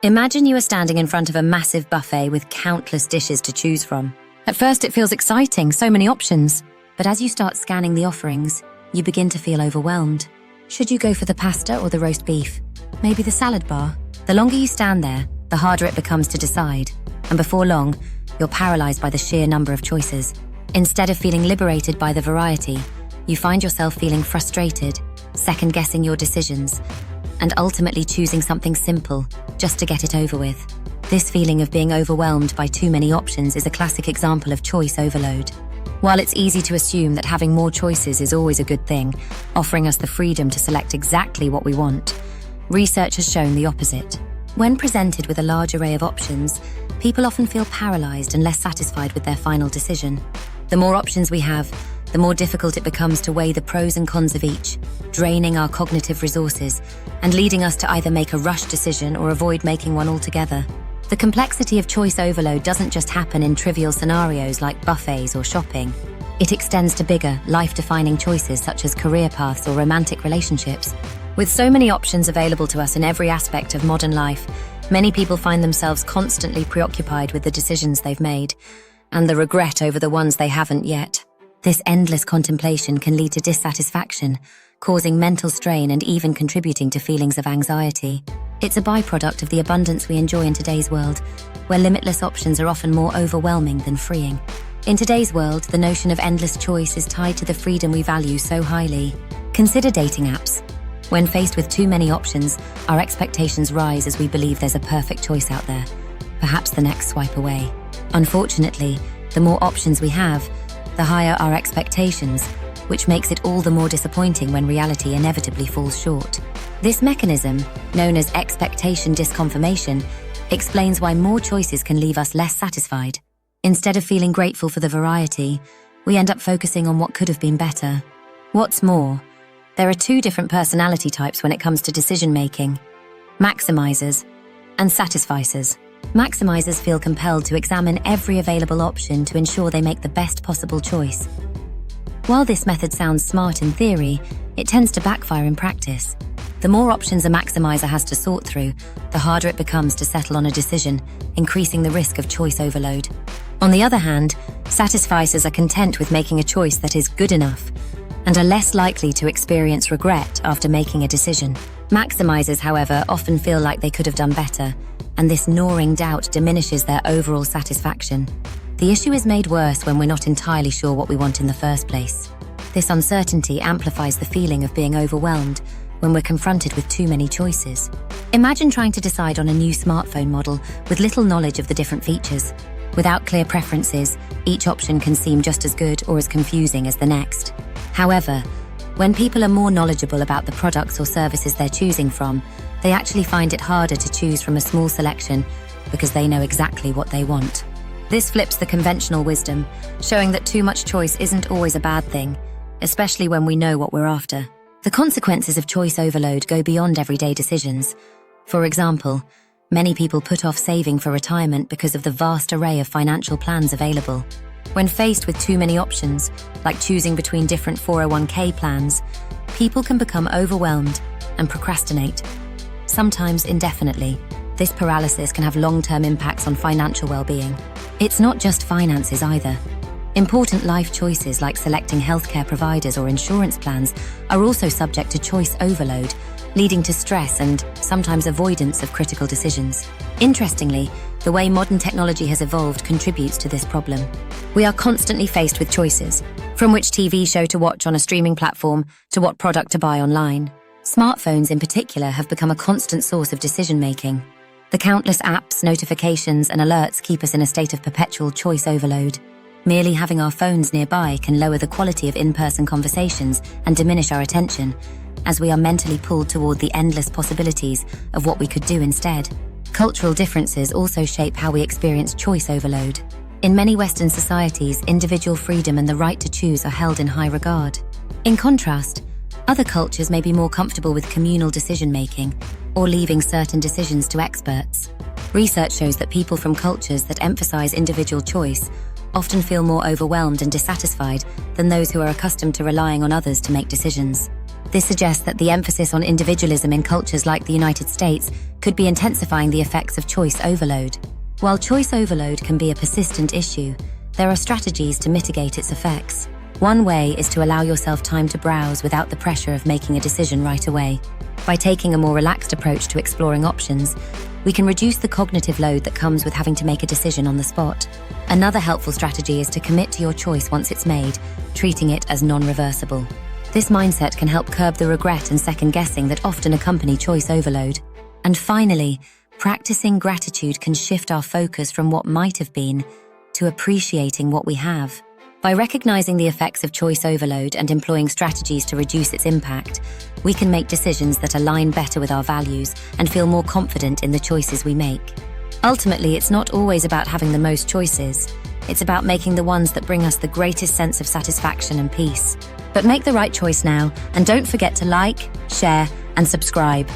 Imagine you are standing in front of a massive buffet with countless dishes to choose from. At first it feels exciting, so many options. But as you start scanning the offerings, you begin to feel overwhelmed. Should you go for the pasta or the roast beef? Maybe the salad bar? The longer you stand there, the harder it becomes to decide. And before long, you're paralyzed by the sheer number of choices. Instead of feeling liberated by the variety, you find yourself feeling frustrated, second-guessing your decisions, and ultimately choosing something simple, just to get it over with. This feeling of being overwhelmed by too many options is a classic example of choice overload. While it's easy to assume that having more choices is always a good thing, offering us the freedom to select exactly what we want, research has shown the opposite. When presented with a large array of options, people often feel paralyzed and less satisfied with their final decision. The more options we have, the more difficult it becomes to weigh the pros and cons of each, draining our cognitive resources and leading us to either make a rushed decision or avoid making one altogether. The complexity of choice overload doesn't just happen in trivial scenarios like buffets or shopping. It extends to bigger, life-defining choices such as career paths or romantic relationships. With so many options available to us in every aspect of modern life, many people find themselves constantly preoccupied with the decisions they've made and the regret over the ones they haven't yet. This endless contemplation can lead to dissatisfaction, causing mental strain and even contributing to feelings of anxiety. It's a byproduct of the abundance we enjoy in today's world, where limitless options are often more overwhelming than freeing. In today's world, the notion of endless choice is tied to the freedom we value so highly. Consider dating apps. When faced with too many options, our expectations rise as we believe there's a perfect choice out there, perhaps the next swipe away. Unfortunately, the more options we have, the higher our expectations, which makes it all the more disappointing when reality inevitably falls short. This mechanism, known as expectation disconfirmation, explains why more choices can leave us less satisfied. Instead of feeling grateful for the variety, we end up focusing on what could have been better. What's more, there are two different personality types when it comes to decision-making: maximizers and satisficers. Maximizers feel compelled to examine every available option to ensure they make the best possible choice. While this method sounds smart in theory, it tends to backfire in practice. The more options a maximizer has to sort through, the harder it becomes to settle on a decision, increasing the risk of choice overload. On the other hand, satisficers are content with making a choice that is good enough and are less likely to experience regret after making a decision. Maximizers, however, often feel like they could have done better, and this gnawing doubt diminishes their overall satisfaction. The issue is made worse when we're not entirely sure what we want in the first place. This uncertainty amplifies the feeling of being overwhelmed when we're confronted with too many choices. Imagine trying to decide on a new smartphone model with little knowledge of the different features. Without clear preferences, each option can seem just as good or as confusing as the next. However, when people are more knowledgeable about the products or services they're choosing from, they actually find it harder to choose from a small selection because they know exactly what they want. This flips the conventional wisdom, showing that too much choice isn't always a bad thing, especially when we know what we're after. The consequences of choice overload go beyond everyday decisions. For example, many people put off saving for retirement because of the vast array of financial plans available. When faced with too many options, like choosing between different 401k plans, people can become overwhelmed and procrastinate, sometimes indefinitely. This paralysis can have long-term impacts on financial well-being. It's not just finances either. Important life choices like selecting healthcare providers or insurance plans are also subject to choice overload, leading to stress and sometimes avoidance of critical decisions. Interestingly, the way modern technology has evolved contributes to this problem. We are constantly faced with choices, from which TV show to watch on a streaming platform to what product to buy online. Smartphones in particular have become a constant source of decision-making. The countless apps, notifications, and alerts keep us in a state of perpetual choice overload. Merely having our phones nearby can lower the quality of in-person conversations and diminish our attention, as we are mentally pulled toward the endless possibilities of what we could do instead. Cultural differences also shape how we experience choice overload. In many Western societies, individual freedom and the right to choose are held in high regard. In contrast, other cultures may be more comfortable with communal decision-making or leaving certain decisions to experts. Research shows that people from cultures that emphasize individual choice often feel more overwhelmed and dissatisfied than those who are accustomed to relying on others to make decisions. This suggests that the emphasis on individualism in cultures like the United States could be intensifying the effects of choice overload. While choice overload can be a persistent issue, there are strategies to mitigate its effects. One way is to allow yourself time to browse without the pressure of making a decision right away. By taking a more relaxed approach to exploring options, we can reduce the cognitive load that comes with having to make a decision on the spot. Another helpful strategy is to commit to your choice once it's made, treating it as non-reversible. This mindset can help curb the regret and second-guessing that often accompany choice overload. And finally, practicing gratitude can shift our focus from what might have been to appreciating what we have. By recognizing the effects of choice overload and employing strategies to reduce its impact, we can make decisions that align better with our values and feel more confident in the choices we make. Ultimately, it's not always about having the most choices. It's about making the ones that bring us the greatest sense of satisfaction and peace. But make the right choice now, and don't forget to like, share, and subscribe.